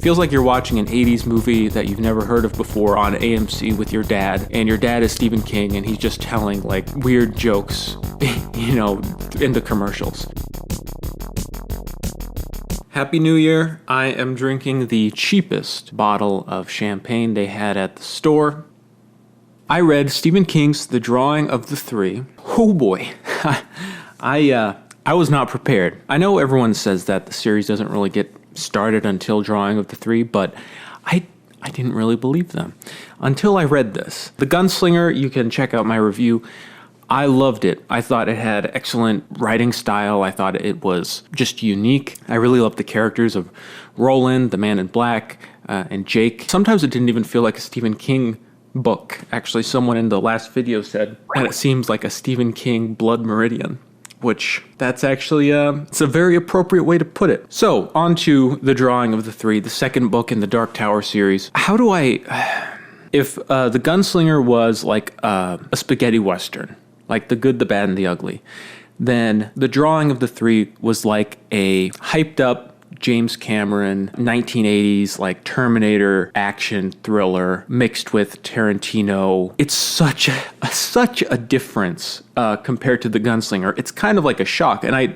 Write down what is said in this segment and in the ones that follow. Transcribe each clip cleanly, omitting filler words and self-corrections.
Feels like you're watching an 80s movie that you've never heard of before on AMC with your dad, and your dad is Stephen King, and he's just telling like weird jokes, in the commercials. Happy New Year. I am drinking the cheapest bottle of champagne they had at the store. I read Stephen King's The Drawing of the Three. Oh boy. I was not prepared. I know everyone says that the series doesn't really get started until Drawing of the Three, but I didn't really believe them until I read this. The Gunslinger, you can check out my review. I loved it. I thought it had excellent writing style. I thought it was just unique. I really loved the characters of Roland, the Man in Black, and Jake. Sometimes it didn't even feel like a Stephen King book. Actually, someone in the last video said that it seems like a Stephen King Blood Meridian, which that's actually it's a very appropriate way to put it. So, on to The Drawing of the Three, the second book in the Dark Tower series. If The Gunslinger was like a spaghetti western, like The Good, the Bad, and the Ugly, then The Drawing of the Three was like a hyped up James Cameron 1980s like Terminator action thriller mixed with Tarantino. It's such a difference compared to The Gunslinger. It's kind of like a shock, and I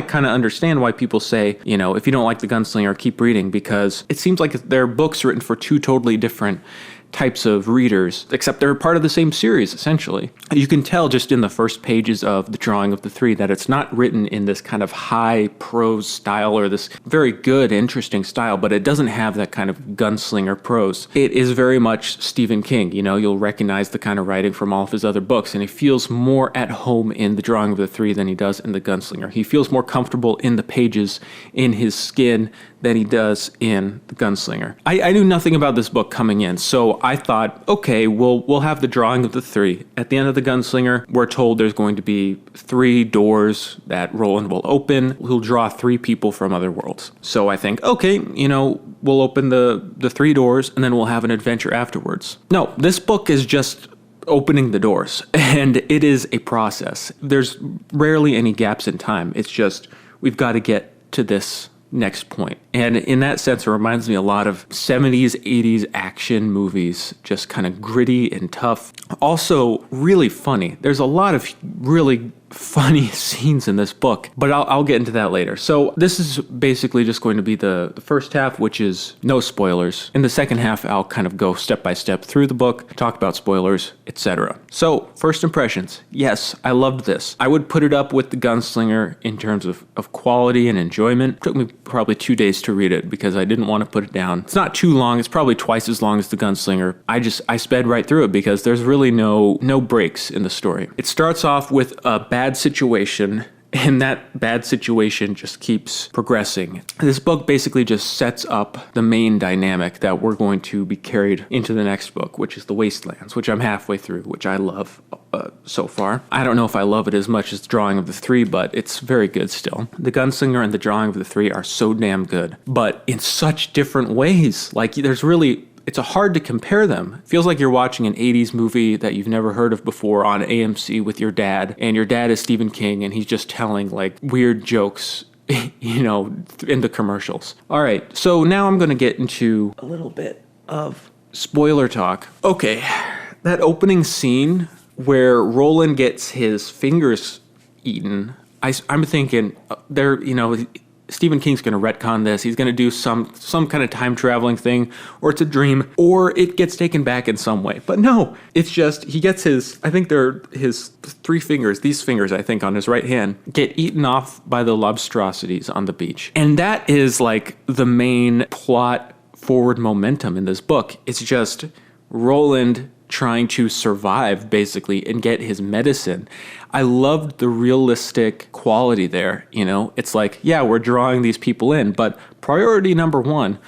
kind of understand why people say, if you don't like The Gunslinger, keep reading, because it seems like they're books written for two totally different types of readers, except they're part of the same series, essentially. You can tell just in the first pages of The Drawing of the Three that it's not written in this kind of high prose style or this very good, interesting style, but it doesn't have that kind of gunslinger prose. It is very much Stephen King. You'll recognize the kind of writing from all of his other books, and he feels more at home in The Drawing of the Three than he does in The Gunslinger. He feels more comfortable in the pages, in his skin, than he does in The Gunslinger. I knew nothing about this book coming in, so I thought, okay, we'll have The Drawing of the Three. At the end of The Gunslinger, we're told there's going to be 3 doors that Roland will open. He'll draw 3 people from other worlds. So I think, okay, we'll open the 3 doors, and then we'll have an adventure afterwards. No, this book is just opening the doors, and it is a process. There's rarely any gaps in time. It's just, we've got to get to this next point. And in that sense, it reminds me a lot of 70s, 80s action movies, just kind of gritty and tough. Also, really funny. There's a lot of really funny scenes in this book, but I'll get into that later. So this is basically just going to be the first half, which is no spoilers. In the second half, I'll kind of go step by step through the book, talk about spoilers, etc. So, first impressions. Yes, I loved this. I would put it up with The Gunslinger in terms of quality and enjoyment. It took me probably 2 days to read it because I didn't want to put it down. It's not too long. It's probably twice as long as The Gunslinger. I sped right through it because there's really no breaks in the story. It starts off with a bad situation, and that bad situation just keeps progressing. This book basically just sets up the main dynamic that we're going to be carried into the next book, which is The Wastelands, which I'm halfway through, which I love so far. I don't know if I love it as much as The Drawing of the Three, but it's very good still. The Gunslinger and The Drawing of the Three are so damn good, but in such different ways. Like, it's hard to compare them. It feels like you're watching an 80s movie that you've never heard of before on AMC with your dad, and your dad is Stephen King, and he's just telling like weird jokes, in the commercials. All right, so now I'm going to get into a little bit of spoiler talk. Okay, that opening scene where Roland gets his fingers eaten, I'm thinking Stephen King's going to retcon this. He's going to do some kind of time traveling thing, or it's a dream, or it gets taken back in some way. But no, it's just he gets his 3 fingers, these fingers, I think, on his right hand, get eaten off by the lobstrosities on the beach. And that is like the main plot forward momentum in this book. It's just Roland trying to survive, basically, and get his medicine. I loved the realistic quality there, It's like, yeah, we're drawing these people in, but priority number 1,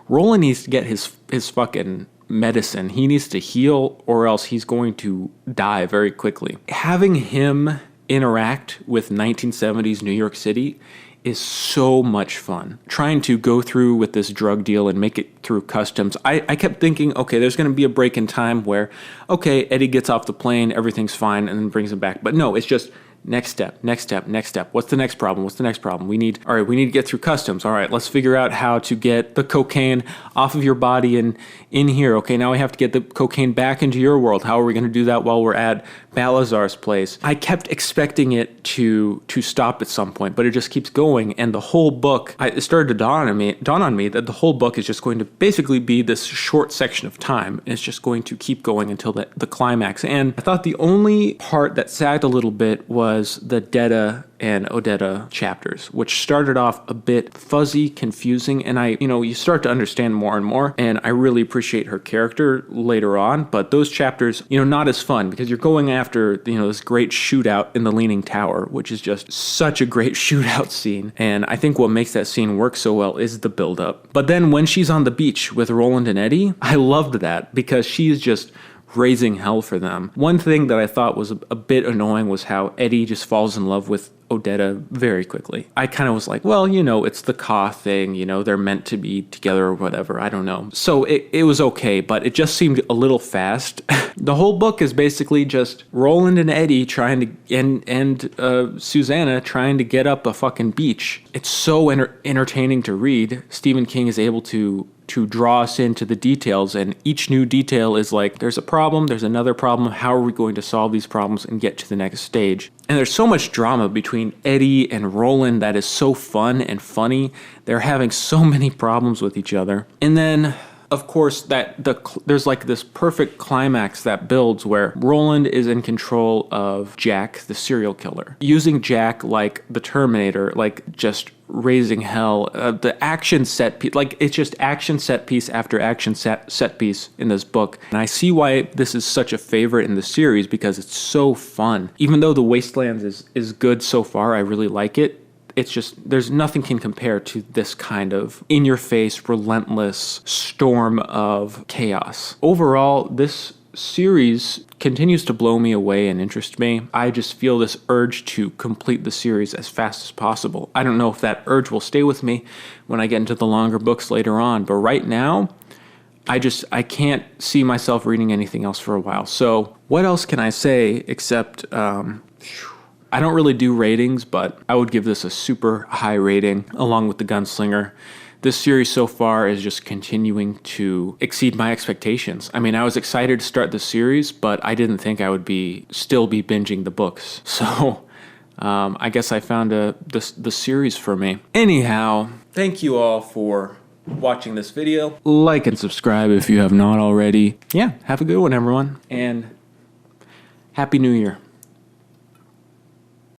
Roland needs to get his fucking medicine. He needs to heal, or else he's going to die very quickly. Having him interact with 1970s New York City is so much fun. Trying to go through with this drug deal and make it through customs. I kept thinking, okay, there's going to be a break in time where, okay, Eddie gets off the plane, everything's fine, and then brings him back. But no, it's just Next step, next step, next step. What's the next problem? What's the next problem? We need to get through customs. All right, let's figure out how to get the cocaine off of your body and in here. Okay, now we have to get the cocaine back into your world. How are we going to do that while we're at Balazar's place? I kept expecting it to stop at some point, but it just keeps going. And the whole book, it started to dawn on me that the whole book is just going to basically be this short section of time. And it's just going to keep going until the climax. And I thought the only part that sagged a little bit was the Detta and Odetta chapters, which started off a bit fuzzy, confusing, and you start to understand more and more, and I really appreciate her character later on, but those chapters, not as fun, because you're going after, this great shootout in the Leaning Tower, which is just such a great shootout scene, and I think what makes that scene work so well is the build-up. But then when she's on the beach with Roland and Eddie, I loved that, because she's just raising hell for them. One thing that I thought was a bit annoying was how Eddie just falls in love with Odetta very quickly. I kind of was like, well, it's the Ka thing, they're meant to be together or whatever, I don't know. So it was okay, but it just seemed a little fast. The whole book is basically just Roland and Eddie trying to, and Susanna trying to get up a fucking beach. It's so entertaining to read. Stephen King is able to draw us into the details, and each new detail is like, there's a problem, there's another problem, how are we going to solve these problems and get to the next stage? And there's so much drama between Eddie and Roland that is so fun and funny. They're having so many problems with each other. And then, of course, there's like this perfect climax that builds where Roland is in control of Jack, the serial killer, using Jack like the Terminator, like just raising hell. The action set piece, like it's just action set piece after action set piece in this book. And I see why this is such a favorite in the series, because it's so fun. Even though The Wastelands is good so far, I really like it. It's just, there's nothing can compare to this kind of in-your-face, relentless storm of chaos. Overall, this series continues to blow me away and interest me. I just feel this urge to complete the series as fast as possible. I don't know if that urge will stay with me when I get into the longer books later on, but right now, I can't see myself reading anything else for a while. So what else can I say except, I don't really do ratings, but I would give this a super high rating along with The Gunslinger. This series so far is just continuing to exceed my expectations. I mean, I was excited to start the series, but I didn't think I would still be binging the books. So I guess I found the series for me. Anyhow, thank you all for watching this video. Like and subscribe if you have not already. Yeah, have a good one, everyone, and Happy New Year.